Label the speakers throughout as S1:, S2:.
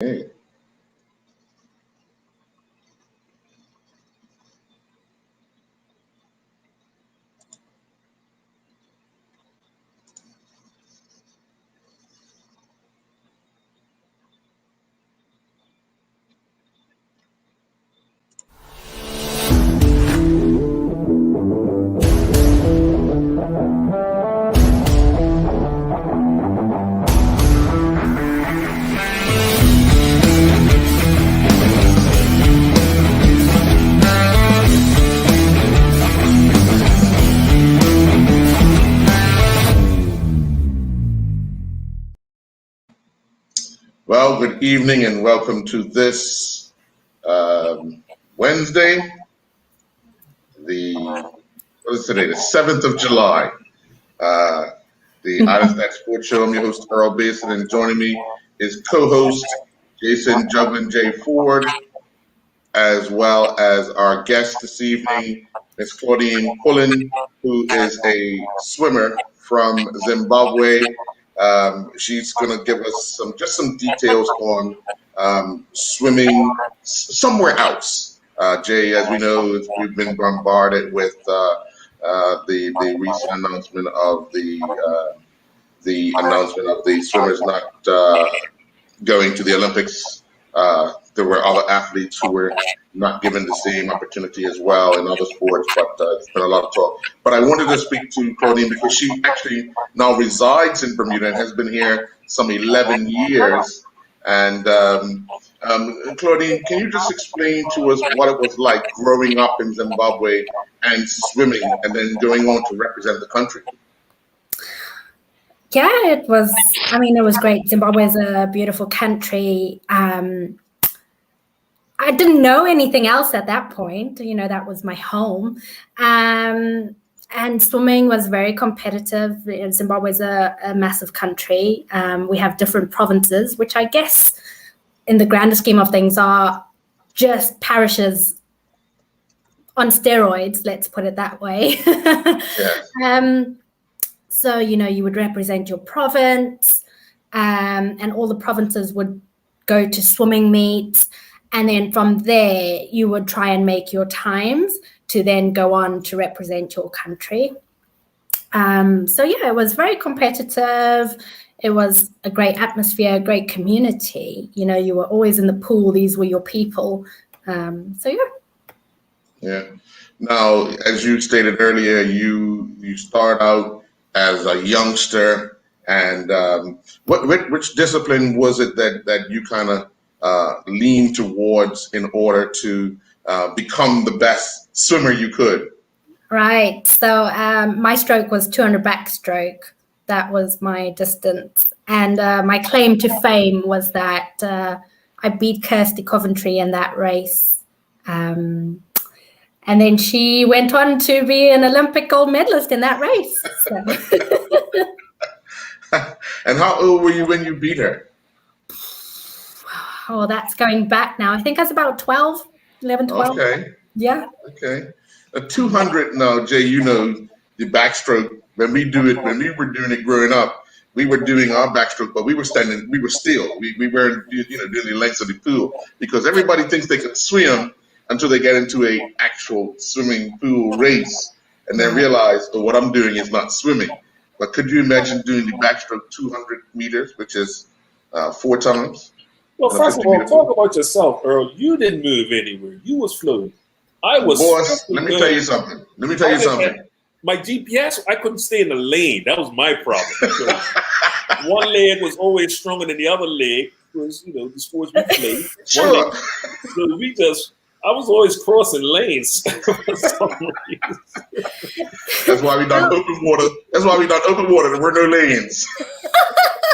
S1: Hey. Well, good evening and welcome to this Wednesday, what is today, the 7th of July. The Island Stack Sports Show. I'm your host, Earl Basin, and joining me is co-host Jason Juglin J. Ford, as well as our guest this evening, Ms. Claudine Pullen, who is a swimmer from Zimbabwe. She's going to give us just some details on swimming somewhere else. Jay, as we know, we've been bombarded with the recent announcement of the announcement of the swimmers not going to the Olympics. There were other athletes who were not given the same opportunity as well in other sports, but it's been a lot of talk. But I wanted to speak to Claudine because she actually now resides in Bermuda and has been here some 11 years. And Claudine, can you just explain to us what it was like growing up in Zimbabwe and swimming and then going on to represent the country?
S2: Yeah, it was great. Zimbabwe is a beautiful country. I didn't know anything else at that point. That was my home. And swimming was very competitive. Zimbabwe is a massive country. We have different provinces, which I guess in the grander scheme of things are just parishes on steroids, let's put it that way. Yeah. So, you would represent your province, and all the provinces would go to swimming meets. And then from there, you would try and make your times to then go on to represent your country. So, yeah, it was very competitive. It was a great atmosphere, a great community. You were always in the pool. These were your people. So, yeah.
S1: Yeah. Now, as you stated earlier, you start out as a youngster, and which discipline was it that you kind of leaned towards in order to become the best swimmer you could?
S2: Right. So my stroke was 200 backstroke. That was my distance. And my claim to fame was that I beat Kirsty Coventry in that race. And then she went on to be an Olympic gold medalist in that race. So.
S1: And how old were you when you beat her?
S2: Oh, that's going back now. I think I was about 11, 12.
S1: Okay.
S2: Yeah.
S1: Okay. 200 now, Jay, the backstroke, when we were doing it growing up, we were doing our backstroke, but we were still. We weren't doing the lengths of the pool because everybody thinks they can swim until they get into a actual swimming pool race and then realize, what I'm doing is not swimming. But could you imagine doing the backstroke 200 meters, which is 4 times?
S3: Well, first of all, talk about yourself, Earl. You didn't move anywhere. You was floating. I was.
S1: Boss, let me tell you something.
S3: My GPS, I couldn't stay in the lane. That was my problem. One leg was always stronger than the other leg because, the sports we played.
S1: Sure.
S3: So I was always crossing lanes.
S1: That's why we done open water. There were no lanes.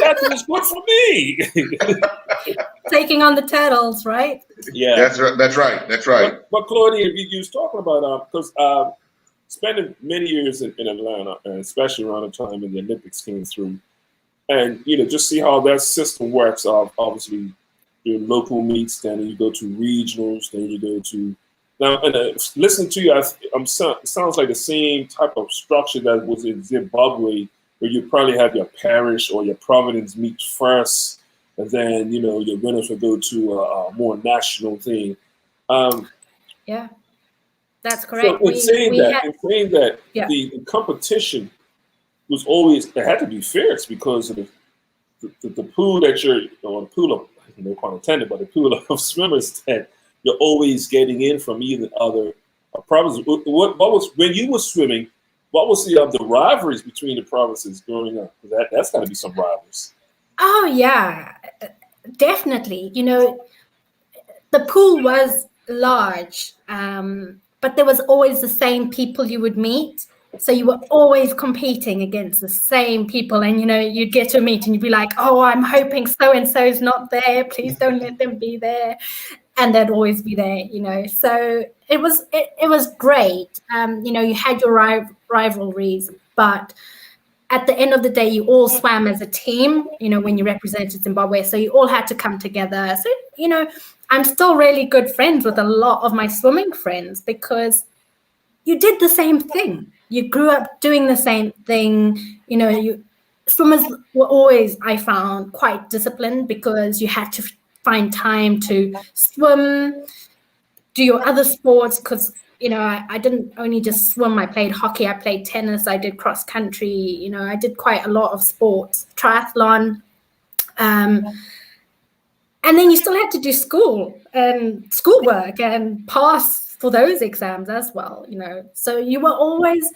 S3: That was good for me.
S2: Taking on the turtles, right?
S3: Yeah.
S1: That's right.
S3: But Claudia, you was talking about because spending many years in Atlanta, and especially around the time when the Olympics came through, and just see how that system works. Obviously, your local meets, then you go to regionals, then you go to now. And listening to you, sounds like the same type of structure that was in Zimbabwe, where you probably have your parish or your province meet first, and then your winners will go to a more national thing.
S2: Yeah, that's
S3: So
S2: correct.
S3: in saying that,
S2: Yeah.
S3: the competition was always, it had to be fierce because of the pool that or the pool of, no pun intended, but the pool of swimmers that you're always getting in from either other provinces. What was, when you were swimming, what was the rivalries between the provinces growing up? That's got to be some rivals.
S2: Oh yeah, definitely. The pool was large, but there was always the same people you would meet. So you were always competing against the same people, and you'd get to a meet and you'd be like, "Oh, I'm hoping so and so's not there. Please don't let them be there," and they'd always be there. So it was great. You had your rivalries, but at the end of the day, you all swam as a team, when you represented Zimbabwe. So you all had to come together. So, I'm still really good friends with a lot of my swimming friends because you did the same thing. You grew up doing the same thing. Swimmers were always, I found, quite disciplined because you had to find time to swim, do your other sports, because I didn't only just swim. I played hockey, I played tennis, I did cross country, I did quite a lot of sports, triathlon. And then you still had to do schoolwork and pass for those exams as well, So you were always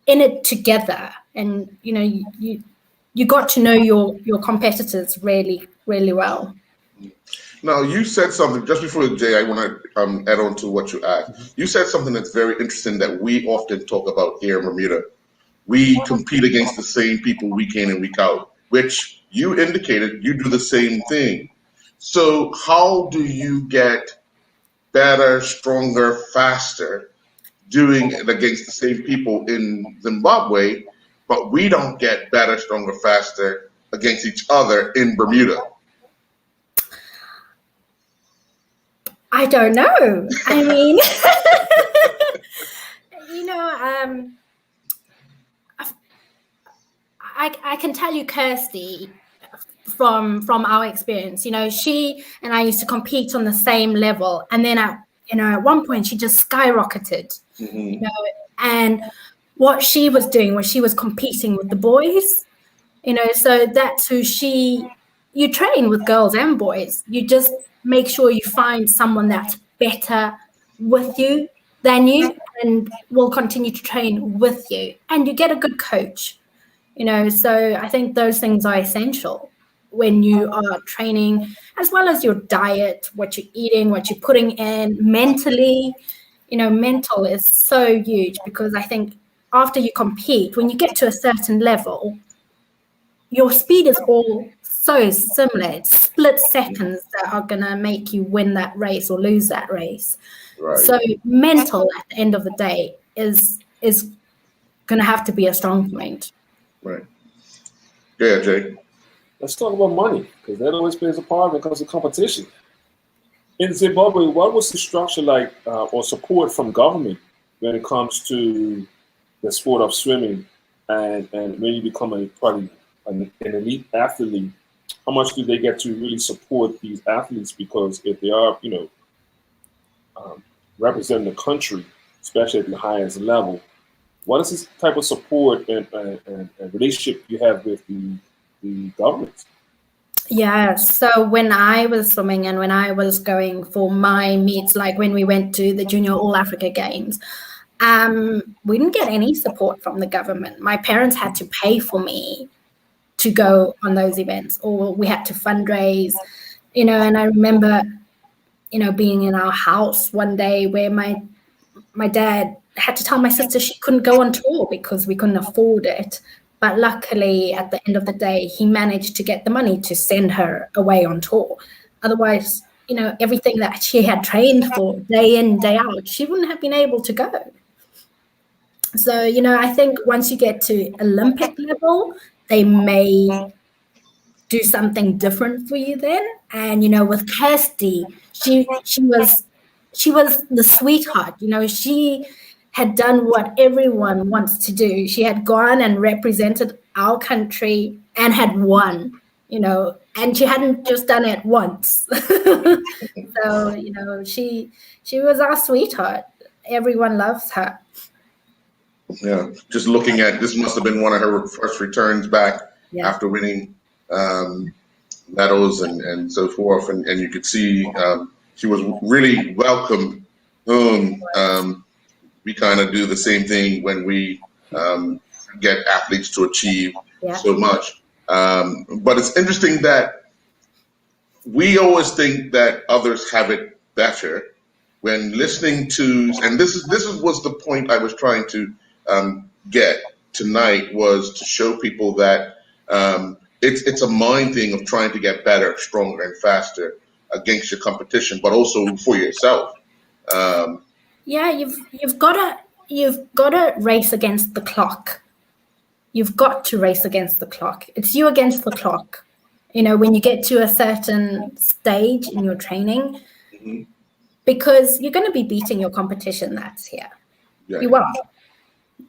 S2: in it together, and you got to know your competitors really, really well.
S1: Now, you said something just before, Jay. I want to add on to what you asked. You said something that's very interesting that we often talk about here in Bermuda. We compete against the same people week in and week out, which you indicated you do the same thing. So how do you get better, stronger, faster doing it against the same people in Zimbabwe, but we don't get better, stronger, faster against each other in Bermuda?
S2: I don't know. I mean, I can tell you, Kirsty, from our experience, she and I used to compete on the same level, and then at one point she just skyrocketed.
S1: Mm-hmm.
S2: And what she was doing was she was competing with the boys. So that's who you train with girls and boys. You just make sure you find someone that's better with you than you and will continue to train with you, and you get a good coach. So I think those things are essential when you are training, as well as your diet, what you're eating, what you're putting in mentally. Mental is so huge, because I think after you compete, when you get to a certain level, your speed is all so similar. It's split seconds that are going to make you win that race or lose that race.
S1: Right.
S2: So mental at the end of the day is going to have to be a strong point.
S1: Right. Yeah, Jay.
S3: Let's talk about money, because that always plays a part when it comes to competition. In Zimbabwe, what was the structure like, or support from government when it comes to the sport of swimming, and when you become an elite athlete, how much do they get to really support these athletes? Because if they are, representing the country, especially at the highest level, what is this type of support and relationship you have with the government?
S2: Yeah, so when I was swimming and when I was going for my meets, like when we went to the Junior All Africa Games, we didn't get any support from the government. My parents had to pay for me to go on those events, or we had to fundraise, and I remember, being in our house one day where my dad had to tell my sister she couldn't go on tour because we couldn't afford it. But luckily, at the end of the day, he managed to get the money to send her away on tour. Otherwise, everything that she had trained for day in, day out, she wouldn't have been able to go. So, I think once you get to Olympic level, they may do something different for you then. And, with Kirsty, she was the sweetheart. She had done what everyone wants to do. She had gone and represented our country and had won, and she hadn't just done it once. So, you know, she was our sweetheart. Everyone loves her.
S1: Yeah, just looking at this must have been one of her first returns back after winning medals and so forth, and you could see she was really welcomed home. We kind of do the same thing when we get athletes to achieve so much. But it's interesting that we always think that others have it better. When listening to, and this was the point I was trying to get tonight, was to show people that it's a mind thing of trying to get better, stronger, and faster against your competition, but also for yourself.
S2: Yeah, you've got to race against the clock. You've got to race against the clock. It's you against the clock. You know, when you get to a certain stage in your training, because you're going to be beating your competition that's here. Yeah. You are.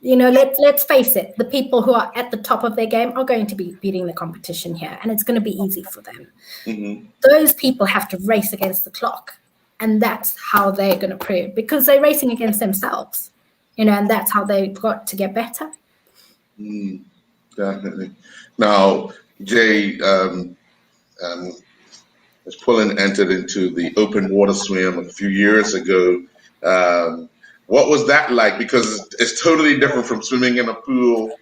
S2: You know, let's face it. The people who are at the top of their game are going to be beating the competition here, and it's going to be easy for them. Those people have to race against the clock, and that's how they're going to prove, because they're racing against themselves. You know, and that's how they've got to get better.
S1: Definitely. Now, Jay, as Pullen entered into the open water swim a few years ago, what was that like? Because it's totally different from swimming in a pool.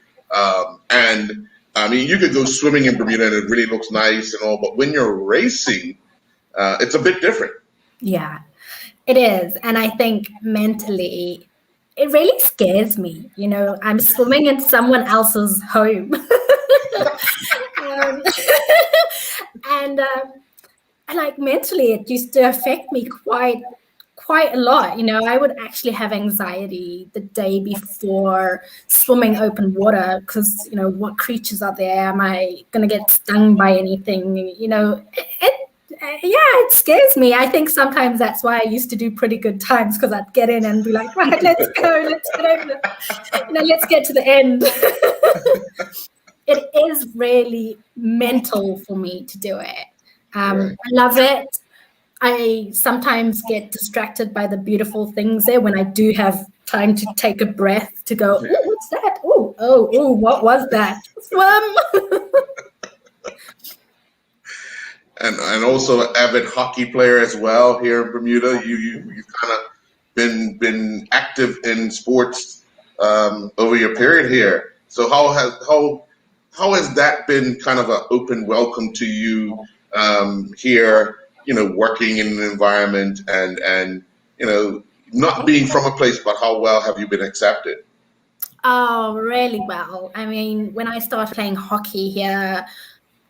S1: And I mean, you could go swimming in Bermuda and it really looks nice and all, but when you're racing, it's a bit different.
S2: Yeah, it is. And I think mentally, it really scares me. You know, I'm swimming in someone else's home. And like mentally, it used to affect me quite a lot. You know, I would actually have anxiety the day before swimming open water because, you know, what creatures are there? Am I going to get stung by anything? You know, it scares me. I think sometimes that's why I used to do pretty good times, because I'd get in and be like, right, let's go, let's get over it. You know, let's get to the end. It is really mental for me to do it. I love it. I sometimes get distracted by the beautiful things there when I do have time to take a breath to go, oh, what's that? Oh, what was that? Swim.
S1: And also an avid hockey player as well here in Bermuda. You've kind of been active in sports over your period here. So how has that been kind of an open welcome to you here? You know, working in an environment and you know, not being from a place, but how well have you been accepted?
S2: Oh, really well. I mean, when I started playing hockey here,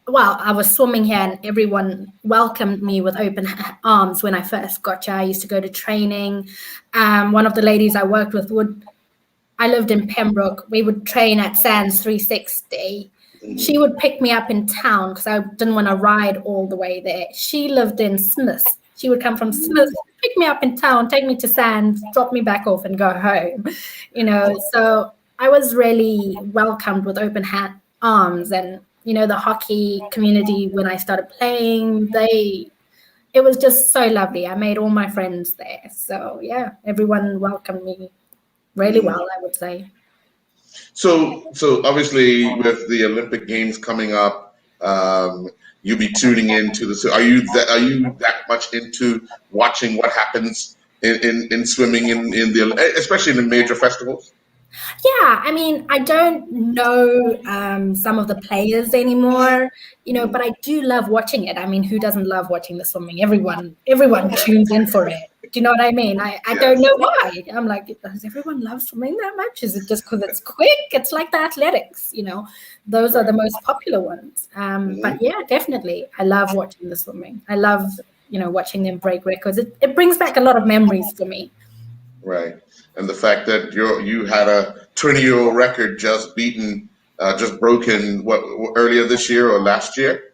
S2: well, I was swimming here and everyone welcomed me with open arms when I first got here. I used to go to training. One of the ladies I worked with I lived in Pembroke. We would train at Sands 360. She would pick me up in town because I didn't want to ride all the way there. She lived in Smith. She would come from Smith, pick me up in town, take me to Sands, drop me back off and go home. You know, so I was really welcomed with open arms. And, you know, the hockey community, when I started playing, it was just so lovely. I made all my friends there. So, yeah, everyone welcomed me really well, I would say.
S1: So obviously with the Olympic Games coming up, you'll be tuning into the. Are you that much into watching what happens in swimming in the, especially in the major festivals?
S2: Yeah, I mean, I don't know some of the players anymore, you know, but I do love watching it. I mean, who doesn't love watching the swimming? Everyone tunes in for it. Do you know what I mean? I don't know why. I'm like, does everyone love swimming that much? Is it just because it's quick? It's like the athletics, you know. Those are the most popular ones. But yeah, definitely. I love watching the swimming. I love, you know, watching them break records. It brings back a lot of memories for me.
S1: Right. And the fact that you had a 20-year-old record just broken, earlier this year or last year?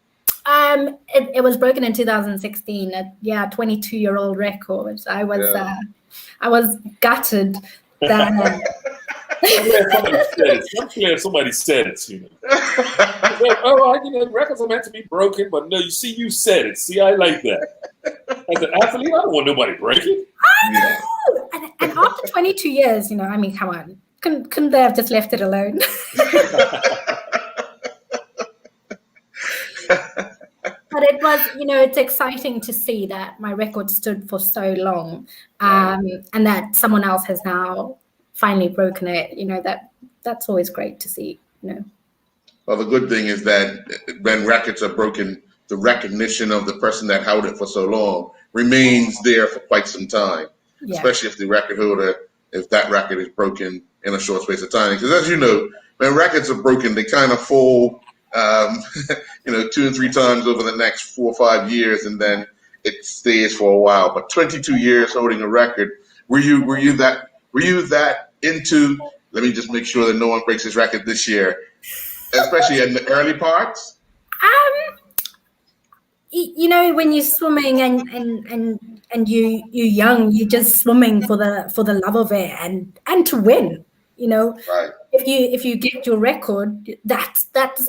S2: It was broken in 2016. 22-year-old record. I was gutted that
S3: I'm glad somebody said it. I'm glad somebody said it, you know. Records are meant to be broken, but no, you said it. See, I like that. As an athlete, I don't want nobody breaking.
S2: I know. And after 22 years, I mean, come on. Couldn't they have just left it alone? But it was, it's exciting to see that my record stood for so long, and that someone else has now finally broken it. That's always great to see.
S1: Well, the good thing is that when records are broken, the recognition of the person that held it for so long remains there for quite some time, especially if the record holder, if that record is broken in a short space of time. Because as you know, when records are broken, they kind of fall, 2 and 3 times over the next 4 or 5 years, and then it stays for a while. But 22 years holding a record, were you that into? Let me just make sure that no one breaks his record this year, especially in the early parts.
S2: When you're swimming and you're young, you're just swimming for the love of it and to win.
S1: Right.
S2: If you get your record, that's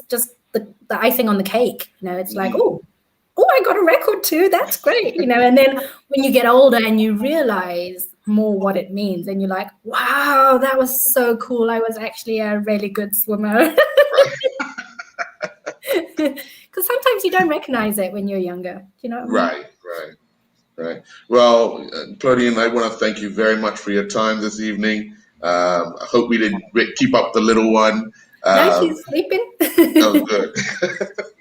S2: just the icing on the cake. It's like, oh, I got a record too. That's great. And then when you get older and you realize more what it means, and you're like, wow, that was so cool. I was actually a really good swimmer. Because sometimes you don't recognize it when you're younger.
S1: Right. Well, Claudine, I want to thank you very much for your time this evening. I hope we didn't keep up the little one.
S2: No, she's sleeping.
S1: Oh, good.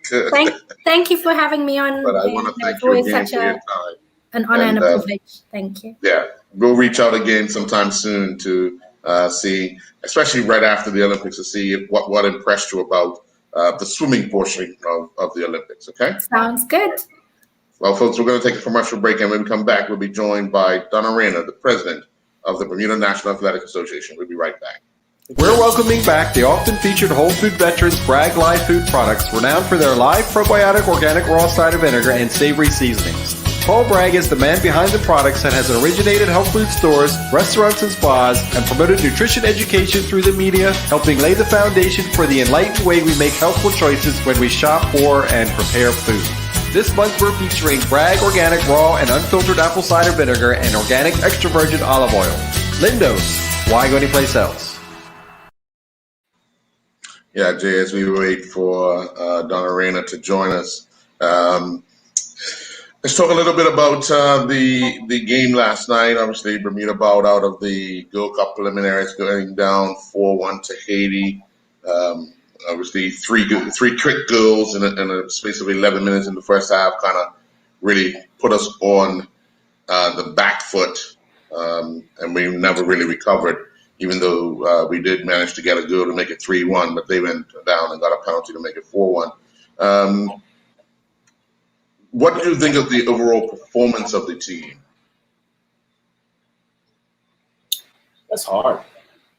S1: Good.
S2: Thank you for having me on.
S1: But I want to thank
S2: it's
S1: you
S2: always
S1: again
S2: such
S1: for your time.
S2: An honor and a privilege. Thank you.
S1: Yeah, we'll reach out again sometime soon to see, especially right after the Olympics, to see what impressed you about the swimming portion of the Olympics. Okay?
S2: Sounds good.
S1: Well, folks, we're going to take a commercial break, and when we come back, we'll be joined by Donna Reyna, the president of the Bermuda National Athletic Association. We'll be right back.
S4: We're welcoming back the often featured Whole Food veterans Bragg Live Food Products, renowned for their live probiotic organic raw cider vinegar and savory seasonings. Paul Bragg is the man behind the products and has originated health food stores, restaurants, and spas, and promoted nutrition education through the media, helping lay the foundation for the enlightened way we make healthful choices when we shop for and prepare food. This month we're featuring Bragg Organic Raw and Unfiltered Apple Cider Vinegar and Organic Extra Virgin Olive Oil. Lindo's, why go anyplace else?
S1: Yeah, Jay, as we wait for Donna Reyna to join us, let's talk a little bit about the game last night. Obviously, Bermuda bowed out of the Gold Cup preliminaries, going down 4-1 to Haiti. Obviously, three quick goals in a space of 11 minutes in the first half kind of really put us on the back foot, and we never really recovered, even though we did manage to get a goal to make it 3-1, but they went down and got a penalty to make it 4-1. What do you think of the overall performance of the team?
S3: That's hard,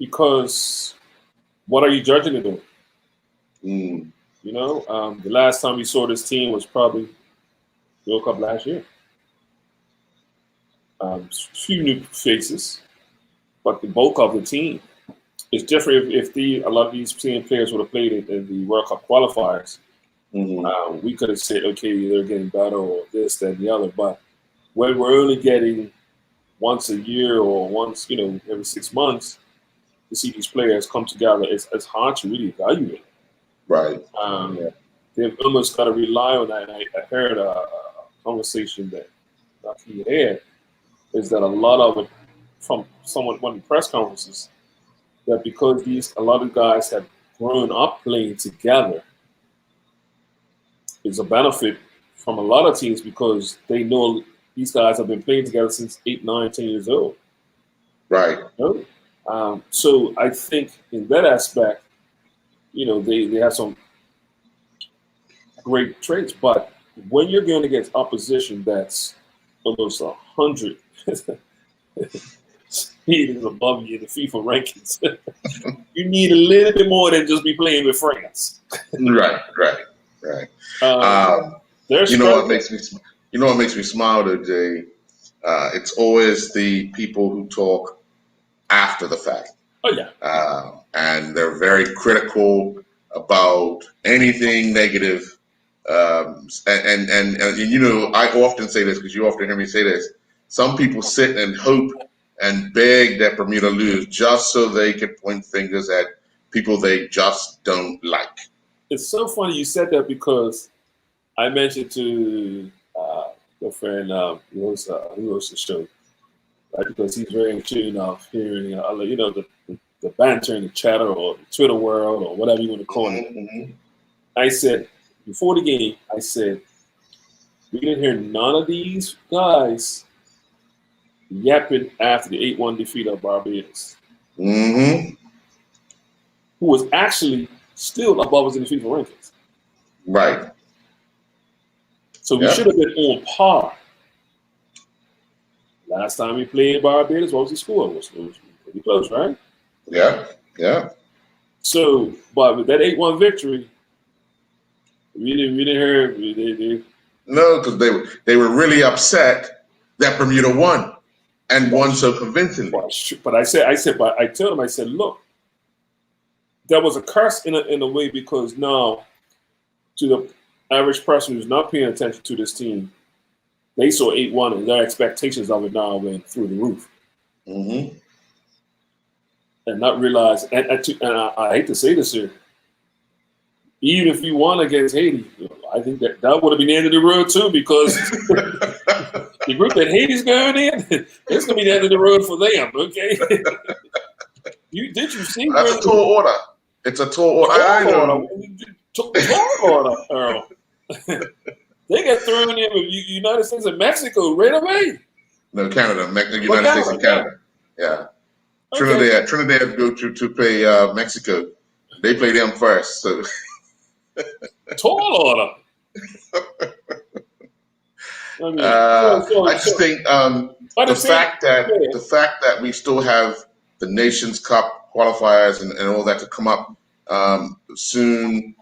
S3: because what are you judging it on? The last time we saw this team was probably World Cup last year. Few new faces, but the bulk of the team is different. If a lot of these team players would have played in the World Cup qualifiers, we could have said, okay, they're getting better or this, that, and the other. But when we're only getting once a year or once, every 6 months to see these players come together, it's hard to really evaluate.
S1: Right.
S3: They've almost got to rely on that. And I heard a conversation that he had, is that a lot of it from one of the press conferences, that because a lot of guys have grown up playing together, is a benefit from a lot of teams, because they know these guys have been playing together since 8, 9, 10 years old.
S1: Right.
S3: So I think in that aspect, they have some great traits. But when you're going against opposition that's almost 100 speed above you in the FIFA rankings, you need a little bit more than just be playing with France.
S1: Right. You know what makes me smile though, Jay? It's always the people who talk after the fact.
S3: Oh yeah.
S1: And they're very critical about anything negative. And you know, I often say this because you often hear me say this. Some people sit and hope and beg that Bermuda lose just so they can point fingers at people they just don't like.
S3: It's so funny you said that because I mentioned to a friend who hosts the show, right? Because he's very in tune of hearing, you know, the banter and the chatter or the Twitter world or whatever you want to call it.
S1: Mm-hmm.
S3: I said, before the game, I said, we didn't hear none of these guys yapping after the 8-1 defeat of Barbados,
S1: Mm-hmm.
S3: who was actually still above us in the FIFA rankings.
S1: Right.
S3: So we should have been on par. Last time we played Barbados, what was the score? It was pretty close, right?
S1: Yeah. Yeah.
S3: So, but with that 8-1 victory, we didn't hear.
S1: No, because they were really upset that Bermuda won and won so convincingly.
S3: But I told them, I said, look, there was a curse in a way, because now, to the average person who's not paying attention to this team, they saw 8-1 and their expectations of it now went through the roof.
S1: Mm-hmm.
S3: And not realize, and I hate to say this here, even if you won against Haiti, I think that would have been the end of the road too, because the group that Haiti's going in, it's going to be the end of the road for them, okay? Did you see?
S1: That's a tall order. It's a tall order. I know.
S3: Tall order, Earl. They got thrown in with United States and Mexico right away.
S1: No, Canada, United States and Canada. Yeah.
S3: Okay.
S1: Trinidad go to play Mexico. They play them first. So.
S3: Tall order.
S1: I just think the fact that we still have the Nations Cup qualifiers and all that to come up soon,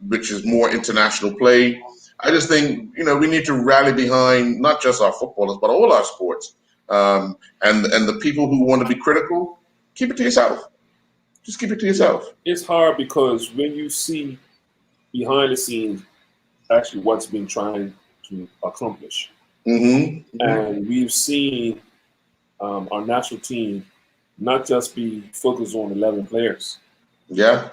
S1: which is more international play. I just think, you know, we need to rally behind not just our footballers, but all our sports. And the people who want to be critical, keep it to yourself. Just keep it to yourself.
S3: It's hard because when you see behind the scenes actually what's been trying to accomplish.
S1: Mm-hmm.
S3: And we've seen our national team not just be focused on 11 players.
S1: Yeah.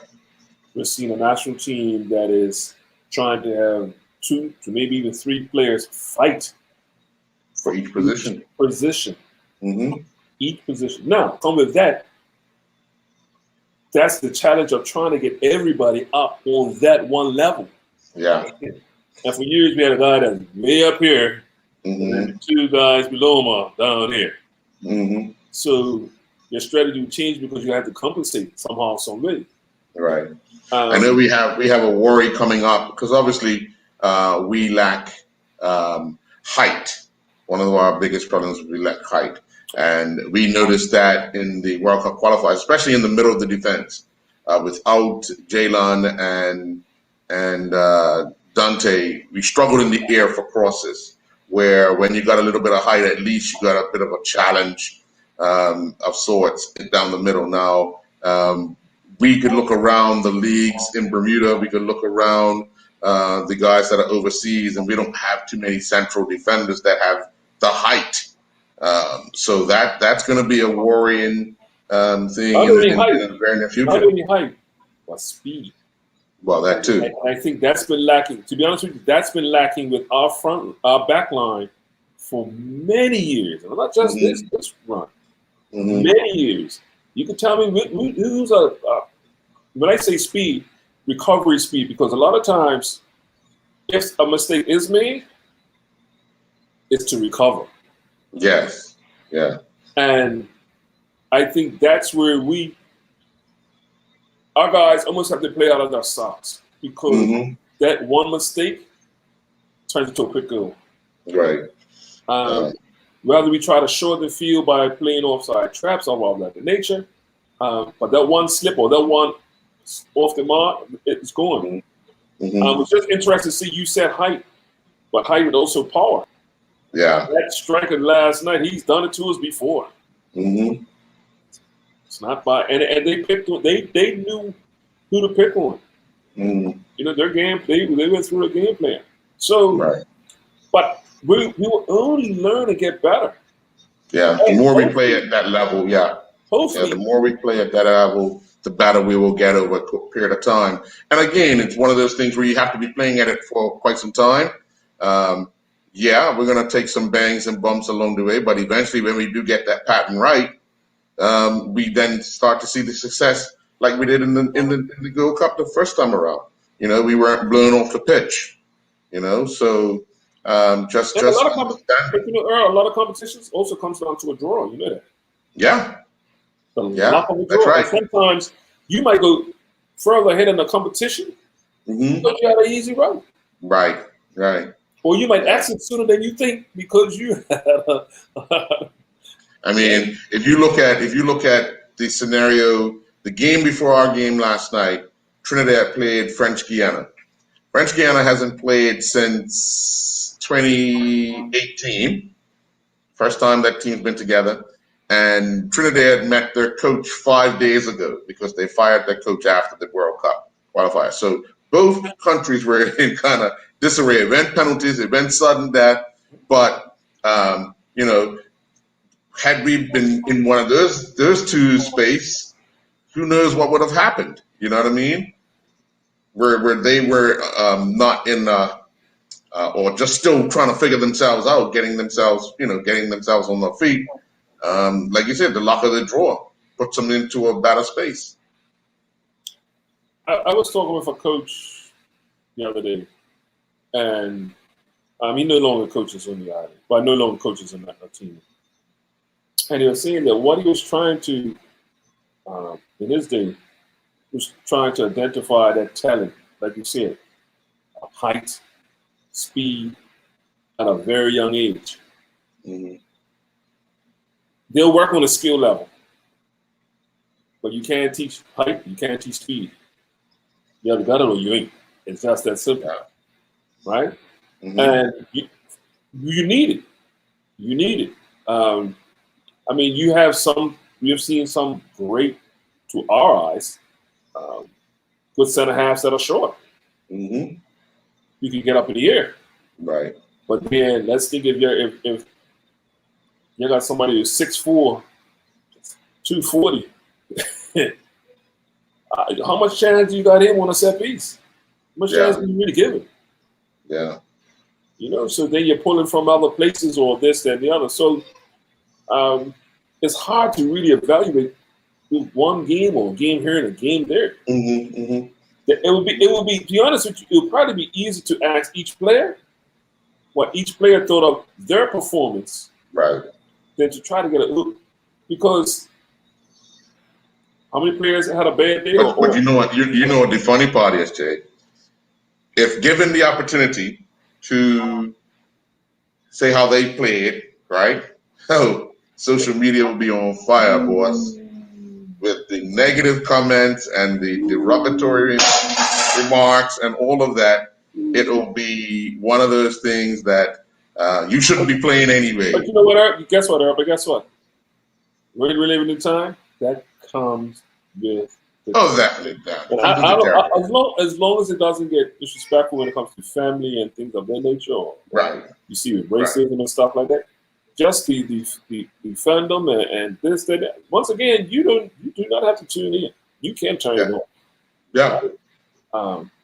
S3: We're seeing a national team that is trying to have 2 to maybe even 3 players fight
S1: for each position.
S3: Mm-hmm. Each position. Now, come with that, that's the challenge of trying to get everybody up on that one level.
S1: Yeah.
S3: And for years, we had a guy that's way up here,
S1: mm-hmm.
S3: and 2 guys below him are down here.
S1: Mm-hmm.
S3: So your strategy will change because you have to compensate somehow, some way.
S1: Right. I know we have a worry coming up because obviously we lack height. One of our biggest problems is we lack height. And we noticed that in the World Cup qualifiers, especially in the middle of the defense, without Jalen and Dante, we struggled in the air for crosses, where when you got a little bit of height, at least you got a bit of a challenge of sorts down the middle. Now, we could look around the leagues in Bermuda. We could look around the guys that are overseas, and we don't have too many central defenders that have the height. So that's going to be a worrying thing in the very near future.
S3: Not only height, but speed.
S1: Well, that too.
S3: And I think that's been lacking. To be honest with you, that's been lacking with our back line for many years. And not just
S1: mm-hmm.
S3: this run.
S1: Mm-hmm.
S3: Many years. You can tell me who's when I say speed, recovery speed, because a lot of times, if a mistake is made, it's to recover.
S1: Yes. Yeah.
S3: And I think that's where our guys almost have to play out of their socks, because
S1: mm-hmm.
S3: that one mistake turns into a quick goal.
S1: Right.
S3: Rather we try to shorten the field by playing offside traps or all that nature, but that one slip or that one off the mark, it's going.
S1: Mm-hmm.
S3: I was just interested to see you said height, but height with also power.
S1: Yeah.
S3: That striker last night, he's done it to us before.
S1: Mm-hmm.
S3: It's not by and they picked. They knew who to pick on.
S1: Mm,
S3: You know, their game. They went through a game plan. So,
S1: right.
S3: but we will only learn and get better.
S1: Yeah. The more we play at that level, yeah.
S3: Hopefully,
S1: The more we play at that level, the better we will get over a period of time. And again, it's one of those things where you have to be playing at it for quite some time. Yeah, we're going to take some bangs and bumps along the way, but eventually, when we do get that pattern right, we then start to see the success like we did in the Gold Cup the first time around. You know, we weren't blown off the pitch. You know, so just
S3: a lot of
S1: understand.
S3: but, you know, Earl, a lot of competitions also comes down to a draw. You know that.
S1: Yeah,
S3: The
S1: Yeah,
S3: luck of the
S1: that's
S3: draw.
S1: right.
S3: And sometimes you might go further ahead in the competition
S1: hmm
S3: because you had an easy road.
S1: right, right.
S3: Or you might exit sooner than you think because you had a
S1: I mean, if you look at the scenario, the game before our game last night, Trinidad played French Guiana. French Guiana hasn't played since 2018. First time that team's been together. And Trinidad met their coach 5 days ago because they fired their coach after the World Cup qualifier. So both countries were in kind of disarray. Event penalties, event sudden death. But, you know, had we been in one of those two space, who knows what would have happened? You know what I mean? Where they were not in or just still trying to figure themselves out, getting themselves on their feet. Like you said, the luck of the draw puts them into a better space.
S3: I was talking with a coach the other day, and he no longer coaches on the island, but no longer coaches on that team. And he was saying that what he was trying to, in his day, was trying to identify that talent, like you said, height, speed, at a very young age.
S1: Mm-hmm.
S3: They'll work on a skill level, but you can't teach height, you can't teach speed. You either got it or you ain't. It's just that simple, right?
S1: Mm-hmm.
S3: And you need it. You need it. I mean, we have seen some great, to our eyes, good center halves that are short.
S1: Mm-hmm.
S3: You can get up in the air.
S1: Right.
S3: But then let's think if you got somebody who's 6'4", 240, how much chance do you got him on a set piece? How much chance do you really give him?
S1: Yeah.
S3: You know, so then you're pulling from other places or this, that, and the other. So it's hard to really evaluate with one game or a game here and a game there.
S1: Mm-hmm. Mm-hmm.
S3: It would be, to be honest with you, it would probably be easy to ask each player what each player thought of their performance,
S1: Right.
S3: than to try to get a look. Because how many players had a bad day?
S1: But you know what? You know what the funny part is, Jay? If given the opportunity to say how they played, right? Oh, social media will be on fire, boss, with the negative comments and the derogatory remarks and all of that. It'll be one of those things that you shouldn't be playing anyway.
S3: But you know what, Eric? Guess what, Eric? But guess what? We're living in time that comes with.
S1: Oh, exactly.
S3: As long as it doesn't get disrespectful when it comes to family and things of that nature, or
S1: Right.
S3: you see with racism and stuff like that. Just the fandom and this, that. Once again, you do not have to tune in. You can turn it on.
S1: Yeah.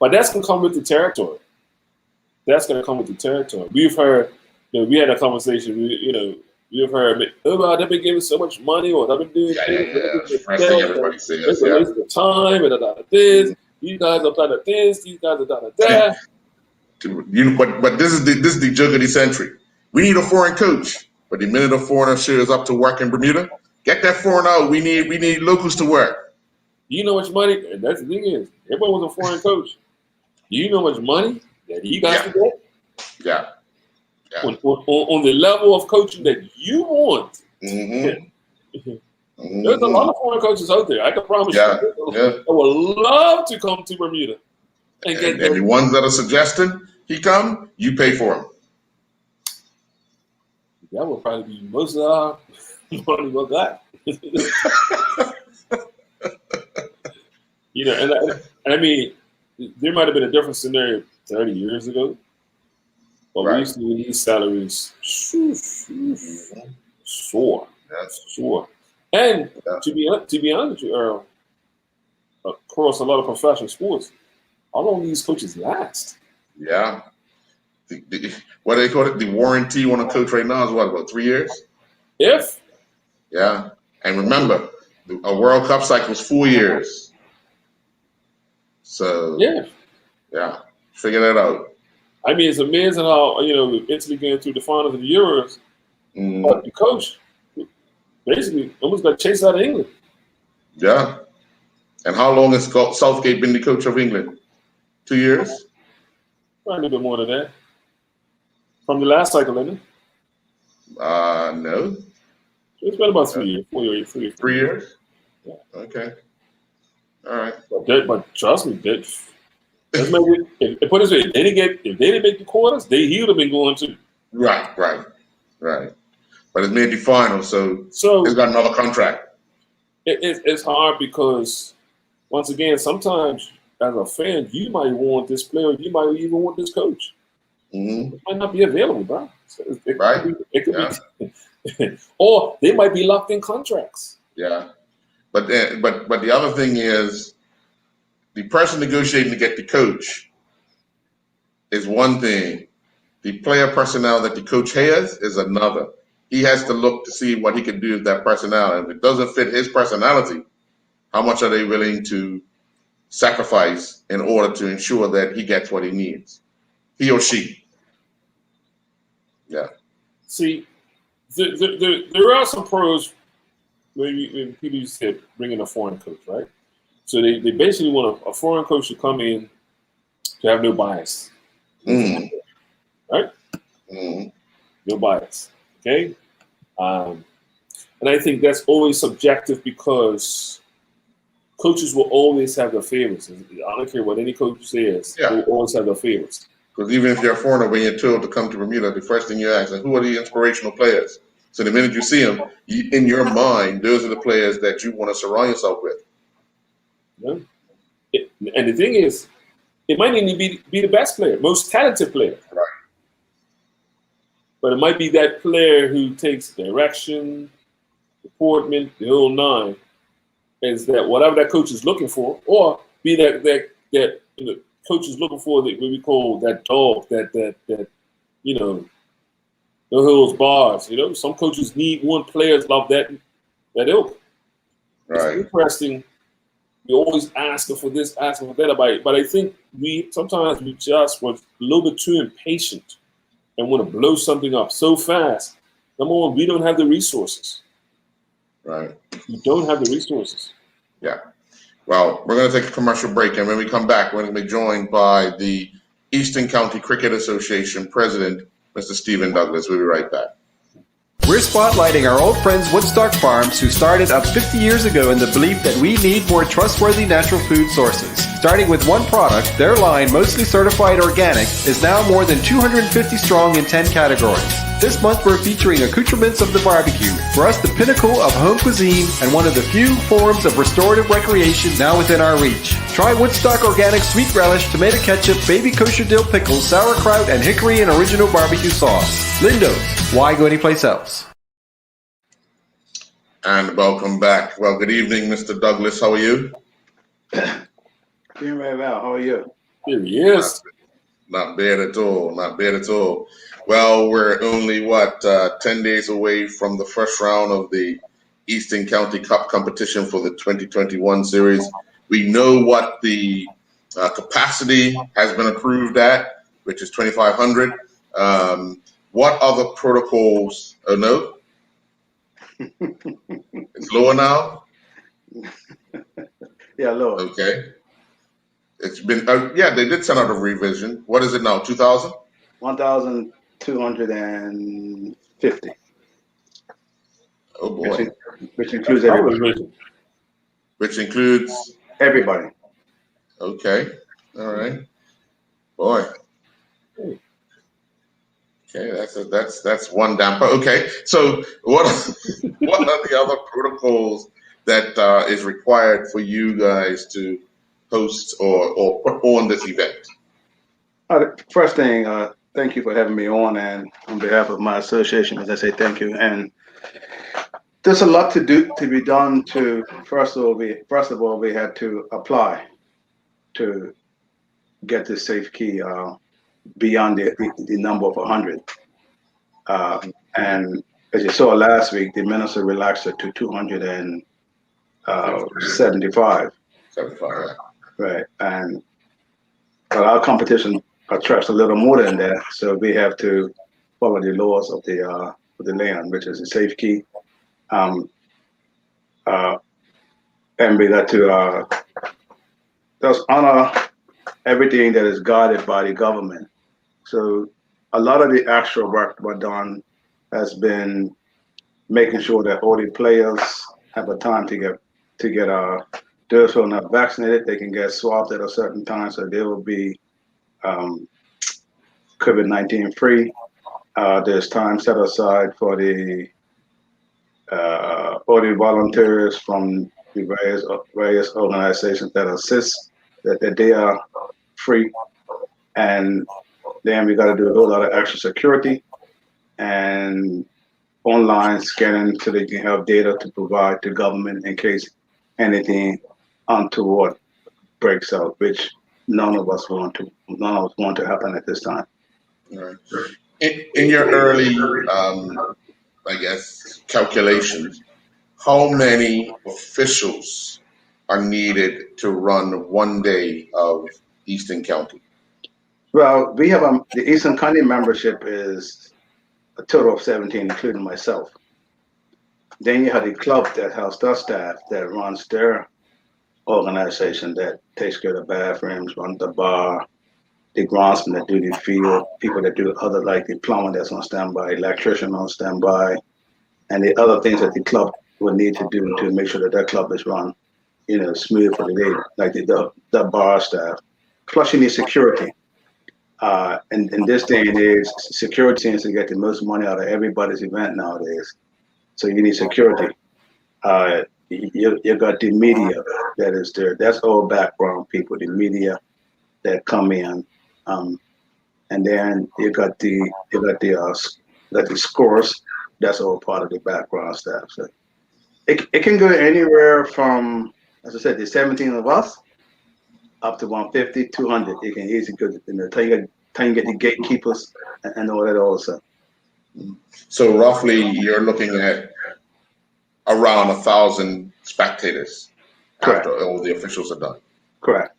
S3: But that's gonna come with the territory. That's gonna come with the territory. We've heard, we had a conversation. We've heard, oh, they've been giving so much money, or they've been doing
S1: This. First thing everybody says.
S3: it's a waste of time, and this. These guys are done at this. These guys are done at that.
S1: But this is the joke of the century. We need a foreign coach, but the minute a foreigner shows up to work in Bermuda, get that foreigner out. We need locals to work.
S3: You know how much money? And that's the thing is, everybody was a foreign coach. You know how much money that he got to get?
S1: Yeah.
S3: On the level of coaching that you want.
S1: Mm-hmm.
S3: There's a lot of foreign coaches out there. I can promise you. I would love to come to Bermuda. And
S1: the ones that are suggesting he come, you pay for him.
S3: That would probably be most of our money we got. And I mean, there might have been a different scenario 30 years ago, but we used to see these salaries soar.
S1: Yes.
S3: Soar. And to be honest with you, Earl, across a lot of professional sports, how long do these coaches last?
S1: Yeah. What do they call it? The warranty on a coach right now is what, about 3 years?
S3: If
S1: Yeah. And remember, a World Cup cycle is 4 years. So yeah, figure that out.
S3: I mean, it's amazing how Italy getting through the finals of the Euros, but the coach basically almost got chased out of England.
S1: Yeah. And how long has Southgate been the coach of England? 2 years?
S3: Probably a little bit more than that. From the last cycle, isn't it?
S1: No.
S3: It's been about 3 years, 4 years, 3 years.
S1: 3 years?
S3: Yeah.
S1: Okay. All right.
S3: But trust me, let's make it. Put it this way: if they didn't make the quarters, he would have been going to.
S1: Right. But it's made the final, so he's got another contract.
S3: It's hard because, once again, sometimes as a fan, you might want this player, you might even want this coach. It might not be available, bro. It could be, or they might be locked in contracts.
S1: Yeah, but the other thing is, the person negotiating to get the coach is one thing. The player personnel that the coach has is another. He has to look to see what he can do with that personnel. If it doesn't fit his personality, how much are they willing to sacrifice in order to ensure that he gets what he needs? He or she. Yeah.
S3: See, there are some pros when people used to bring in a foreign coach, right? So they basically want a foreign coach to come in to have no bias. Right? No bias. Okay? And I think that's always subjective because coaches will always have their favorites. I don't care what any coach says, they will always have their favorites.
S1: Because even if you're a foreigner, when you're told to come to Bermuda, the first thing you ask is, who are the inspirational players? So the minute you see them, in your mind, those are the players that you want to surround yourself with.
S3: Yeah. And the thing is, it might even be the best player, most talented player.
S1: Right.
S3: But it might be that player who takes direction, deportment, the whole nine, is that whatever that coach is looking for, or be that coach is looking for what we call that dog, that no hills bars. Some coaches need one players love that ilk.
S1: Right.
S3: It's interesting. We always asking for this, asking for that, but I think sometimes we just were a little bit too impatient and want to blow something up so fast. Number one, we don't have the resources.
S1: Right.
S3: We don't have the resources.
S1: Yeah. Well, we're going to take a commercial break, and when we come back, we're going to be joined by the Eastern County Cricket Association President, Mr. Stephen Douglas. We'll be right back.
S4: We're spotlighting our old friends Woodstock Farms, who started up 50 years ago in the belief that we need more trustworthy natural food sources. Starting with one product, their line, mostly certified organic, is now more than 250 strong in 10 categories. This month we're featuring accoutrements of the barbecue, for us the pinnacle of home cuisine and one of the few forms of restorative recreation now within our reach. Try Woodstock Organic Sweet Relish, Tomato Ketchup, Baby Kosher Dill Pickles, Sauerkraut, and Hickory and Original Barbecue Sauce. Lindo's. Why go anyplace else?
S1: And welcome back. Well, good evening, Mr. Douglas. How are you?
S5: Doing very well. How are you?
S3: Here he is.
S1: Not bad at all. Not bad at all. Well, we're only, 10 days away from the first round of the Eastern County Cup competition for the 2021 series. We know what the capacity has been approved at, which is 2,500. What other protocols? Oh, no? It's lower now?
S5: Yeah, lower.
S1: Okay. It's been, they did send out a revision. What is it now, 2,000?
S5: 1,250.
S1: Oh, boy.
S5: Which includes everybody.
S1: Which includes?
S5: Everybody.
S1: Okay. All right. Boy. Okay, that's one down. Okay, so what are the other protocols that is required for you guys to hosts or put on this event?
S5: First thing, thank you for having me on, and on behalf of my association, as I say, thank you. And there's a lot to be done. First of all, we had to apply to get the safe key beyond the number of 100. And as you saw last week, the minister relaxed it to 275.
S1: 75.
S5: Right, and our competition attracts a little more than that, so we have to follow the laws of the land, which is a safe key, and we got to just honor everything that is guided by the government. So a lot of the actual work we're done has been making sure that all the players have a time to get those who are not vaccinated, they can get swabbed at a certain time, so they will be COVID-19 free. There's time set aside for all the volunteers from the various organizations that assist, that they are free. And then we got to do a whole lot of extra security and online scanning so they can have data to provide to government in case anything untoward breaks out, which none of us want to happen at this time.
S1: All right. In your early, I guess, calculations, how many officials are needed to run one day of Eastern County?
S5: Well, we have the Eastern County membership is a total of 17, including myself. Then you have the club that has their staff that runs their organization, that takes care of the bathrooms, runs the bar, the groundsmen that do the field, people that do other, like the plumber that's on standby, electrician on standby, and the other things that the club would need to do to make sure that their club is run, smooth for the day, like the bar staff. Plus you need security. And in this day and age, security seems to get the most money out of everybody's event nowadays. So you need security. You got the media that is there. That's all background people, the media that come in. And then you got the scores. That's all part of the background staff. So it can go anywhere from, as I said, the 17 of us up to 150, 200. You can easily go, time you get the gatekeepers and all that also.
S1: So roughly, you're looking at around 1,000 spectators.
S5: Correct.
S1: After all the officials are done.
S5: Correct.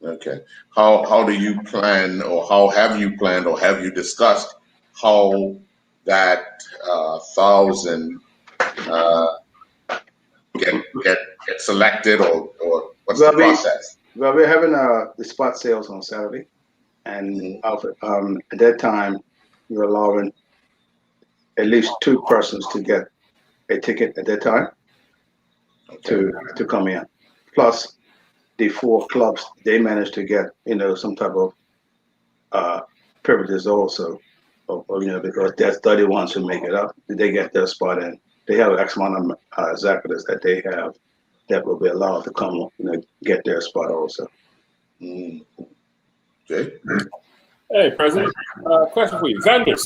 S1: Okay. How do you plan, or how have you planned, or have you discussed how that 1,000 get selected, or what's the process?
S5: Well, we're having the spot sales on Saturday, and at that time, we're allowing at least 2 persons to get a ticket at that time to come in. Plus, the 4 clubs, they managed to get some type of privileges also, because there's 30 ones who make it up. They get their spot in. They have X amount of executives that they have that will be allowed to come get their spot also.
S1: Mm. Okay.
S3: Hey, President, question for you. Vendors.